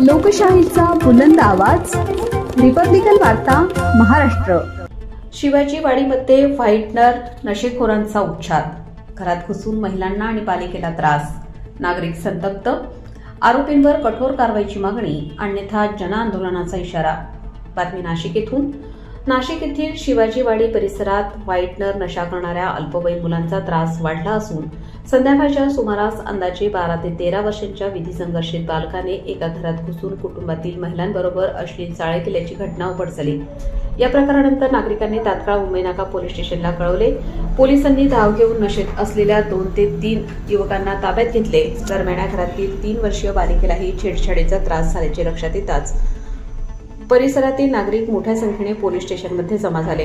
लोकशाहीचा बुलंद आवाज, रिपब्लिकन वार्ता महाराष्ट्र। शिवाजी वाडीमध्ये व्हाईटनर नशेखोरांचा उच्छाद, घरात घुसून महिलांना आणि पालिकेला त्रास, नागरिक संतप्त, आरोपींवर कठोर कारवाईची मागणी, अन्यथा जनआंदोलनाचा इशारा। बातमी नाशिक येथून। नाशिक येथील शिवाजीवाडी परिसरात व्हाईटनर नशा करणाऱ्या अल्पवयीन मुलांचा त्रास वाढला असून संध्याकाळच्या सुमारास अंदाजे 12 ते 13 वर्षांच्या विधिसंघर्षित बालकाने एका घरात घुसून कुटुंबातील महिलांबरोबर अश्लील चाळे केल्याची घटना उघड झाली। या प्रकारानंतर नागरिकांनी तात्काळ मुंबई नाका पोलीस स्टेशनला कळवले। पोलिसांनी धाव घेऊन नशेत असलेल्या 2 ते 3 युवकांना ताब्यात घेतले। दरम्यान या घरातील 3 वर्षीय बालिकेलाही छेडछाडीचा त्रास झाल्याचे लक्षात येताच परिसरातील नागरिक मोठ्या संख्येने पोलीस स्टेशनमध्ये जमा झाले।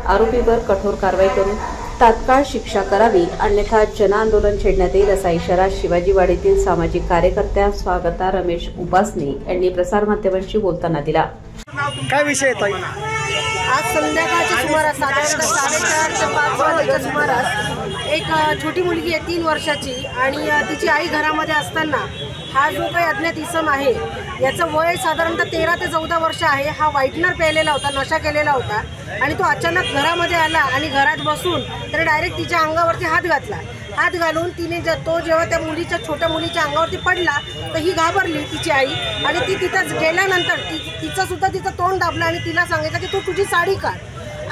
आरोपीवर कठोर कारवाई करून तात्काळ शिक्षा करावी, अन्यथा जनआंदोलन छेडण्यात येईल असा इशारा शिवाजीवाडीतील सामाजिक कार्यकर्त्या स्वागता रमेश उपासनी यांनी प्रसारमाध्यमांशी बोलताना दिला। काय विषय आहे? आज संध्याकाळच्या सुमारास साधारणतः 4:30 ते 5 वाजेच्या सुमारास एक छोटी मुलगी आहे 3 वर्षाची आणि तिची आई घरामध्ये असताना हा जो काही अज्ञात इसम आहे याचं वय साधारणतः 13 ते 14 वर्ष आहे। हा व्हाईटनर प्यायलेला होता, नशा केलेला होता आणि तो अचानक घरामध्ये आला आणि घरात बसून तर डायरेक्ट तिच्या अंगावरती हात घातला। हात घालून तिने जेव्हा त्या छोट्या मुलीच्या अंगावरती पडला तर ही घाबरली तिची आई आणि ती तिथं गेल्यानंतर तिचं तोंड दाबलं आणि तिला सांगितलं की तू तुझी साडी काढ।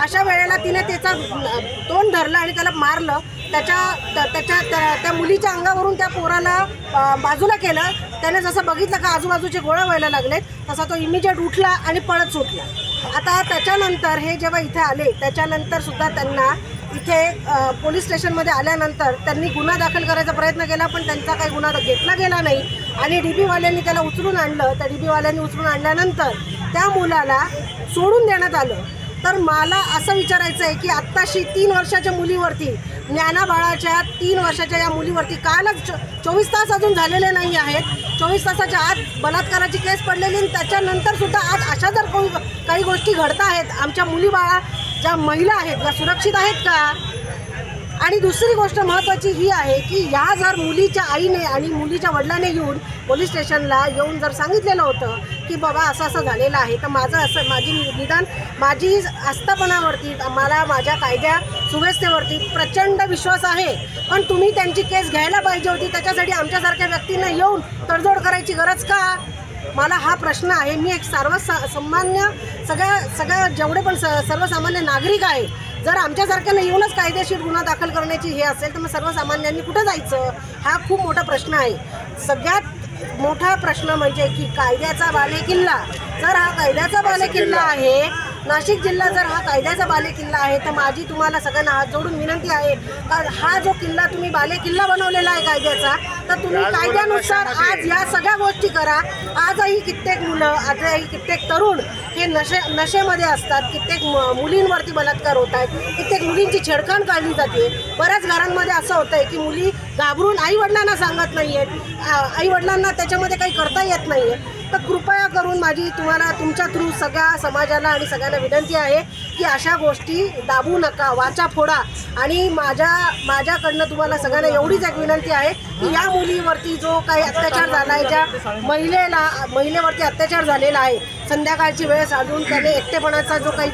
अशा वेळेला तिने त्याचा तोंड धरलं आणि त्याला मारलं। त्या मुलीच्या अंगावरून त्या पोराला बाजूला केलं। त्याने जसं बघितलं का आजूबाजूचे गोळा व्हायला लागलेत तसा तो इमिजिएट उठला आणि पळत सुटला। आता त्याच्यानंतर हे जेव्हा इथे आले त्याच्यानंतर सुद्धा त्यांना इथे पोलीस स्टेशनमध्ये आल्यानंतर त्यांनी गुन्हा दाखल करायचा प्रयत्न केला, पण त्यांचा काही गुन्हा घेतला गेला नाही आणि डीबीवाल्यांनी त्याला उचलून आणलं। त्या डीबीवाल्यांनी उचलून आणल्यानंतर त्या मुलाला सोडून देण्यात आलं। तर मला असं विचारायचं आहे की आत्ताशी 3 वर्षाच्या मुलीवरती, ज्ञाना बाळाच्या 3 वर्षाच्या या मुलीवरती कालच 24 तास अजून झालेले नाही आहेत। 24 तासाच्या आत बलात्काराची केस पडलेली आणि त्याच्यानंतर सुद्धा आज अशा जर काही गोष्टी घडत आहेत, आमच्या मुली बाळा ज्या महिला आहेत या सुरक्षित आहेत का? आणि दुसरी गोष्ट महत्त्वाची ही आहे की या जर मुलीच्या आईने आणि मुलीच्या वडिलांनी येऊन पोलीस स्टेशनला येऊन जर सांगितलेलं होतं की बाबा असं झालेलं आहे, तर माझी आस्थापनावरती मला माझ्या कायद्या सुव्यवस्थेवरती प्रचंड विश्वास आहे, पण तुम्ही त्यांची केस घ्यायला पाहिजे होती। त्याच्यासाठी आमच्यासारख्या व्यक्तींना येऊन तडजोड करायची गरज का? मला हा प्रश्न आहे। मी एक सर्वसामान्य सगळ्या जेवढे पण सर्वसामान्य नागरिक आहे, जर आमच्यासारख्यानं येऊनच कायदेशीर गुन्हा दाखल करण्याची हे असेल तर मग सर्वसामान्यांनी कुठं जायचं? हा खूप मोठा प्रश्न आहे। सगळ्यात मोठा प्रश्न म्हणजे की कायद्याचा बालेकिल्ला, जर हा कायद्याचा बालेकिल्ला आहे, नाशिक जिल्हा जर हा कायद्याचा बालेकिल्ला आहे, तर माझी तुम्हाला सगळ्यांना हात जोडून विनंती आहे का हा जो किल्ला तुम्ही बालेकिल्ला बनवलेला आहे कायद्याचा, तर तुम्ही कायद्यानुसार आज या सगळ्या गोष्टी करा। आजही कित्येक मुलं, आजही कित्येक तरुण हे नशेमध्ये असतात, कित्येक मुलींवरती बलात्कार होत आहेत, कित्येक मुलींची छेडखाण काढली जाते। बऱ्याच घरांमध्ये असं होतं आहे की मुली घाबरून आईवडिलांना सांगत नाही आहेत, आईवडिलांना त्याच्यामध्ये काही करता येत नाही आहे। तर कृपया करून माझी तुम्हाला तुमच्या थ्रू सगळ्या समाजाला आणि सगळ्यांना विनंती आहे की अशा गोष्टी दाबू नका, वाचा फोडा। आणि माझ्याकडनं तुम्हाला सगळ्यांना एवढीच एक विनंती आहे की या मुलीवरती जो काही अत्याचार झाला आहे, ज्या महिलेवरती अत्याचार झालेला आहे, संध्याकाळची वेळ साधून त्याने एकटेपणाचा जो काही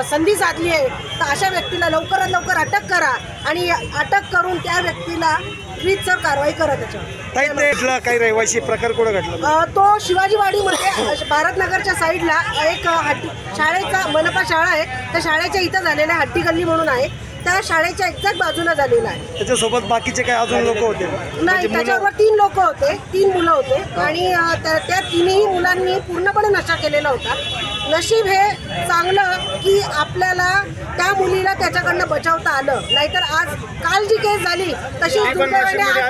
संधी साधली आहे, तर अशा व्यक्तीला लवकरात लवकर अटक करा आणि अटक करून त्या व्यक्तीला रीतसर कारवाई करा। त्याच्यावर काही रहिवासी प्रकार कुठं घडला? तो शिवाजीवाडीमध्ये भारतनगरच्या साईडला एक शाळेचा मनपा शाळा आहे, त्या शाळेच्या इथं झालेला आहे, हट्टी गल्ली म्हणून आहे, त्या शाळेच्या एक्झॅक्ट बाजूला झालेला आहे। त्याच्यासोबत बाकीचे काही अजून लोक होते? नाही, त्याच्यावर 3 लोक होते, 3 मुलं होते आणि त्या 3ही मुलांनी पूर्णपणे नशा केलेला होता। नशीब हे चांगलं की आपल्याला त्या मुलीला त्याच्याकडनं बचावता आलं, नाहीतर काल जी केस झाली तशी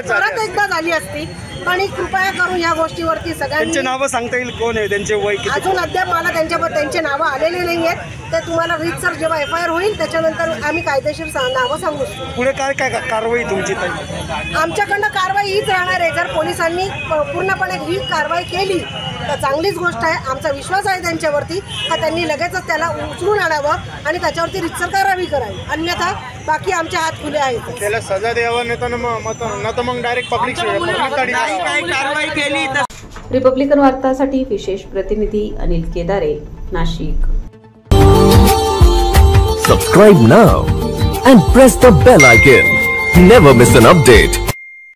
परत एकदा झाली असती। आणि कृपया करून या गोष्टीवरती सगळ्यांनी नावं सांगता येईल कोण आहे, त्यांचे वय किती? अजून अद्याप मला त्यांचे नावं आलेले नाही आहेत। ते तुम्हाला रीतसर जेव्हा FIR होईल त्याच्यानंतर आम्ही कायदेशीर नावं सांगू शकतो। पुढे काय कारवाई तुमची? आमच्याकडनं कारवाई हीच राहणार आहे। जर पोलिसांनी पूर्णपणे ही कारवाई केली तर चांगलीच गोष्ट आहे, आमचा विश्वास आहे त्यांच्यावरती का त्यांनी लगेचच त्याला उचलून आणावं आणि त्याच्यावरती रीतसर कारवाई करावी, अन्यथा बाकी आमचे हात खुले आहेत। त्याला सजा द्यावा, नाही तर मग डायरेक्ट पब्लिक कारवाई केली। रिपब्लिकन वार्तासाठी विशेष प्रतिनिधी अनिल केदारे, Nashik. Subscribe now and press the bell icon. Never miss an update.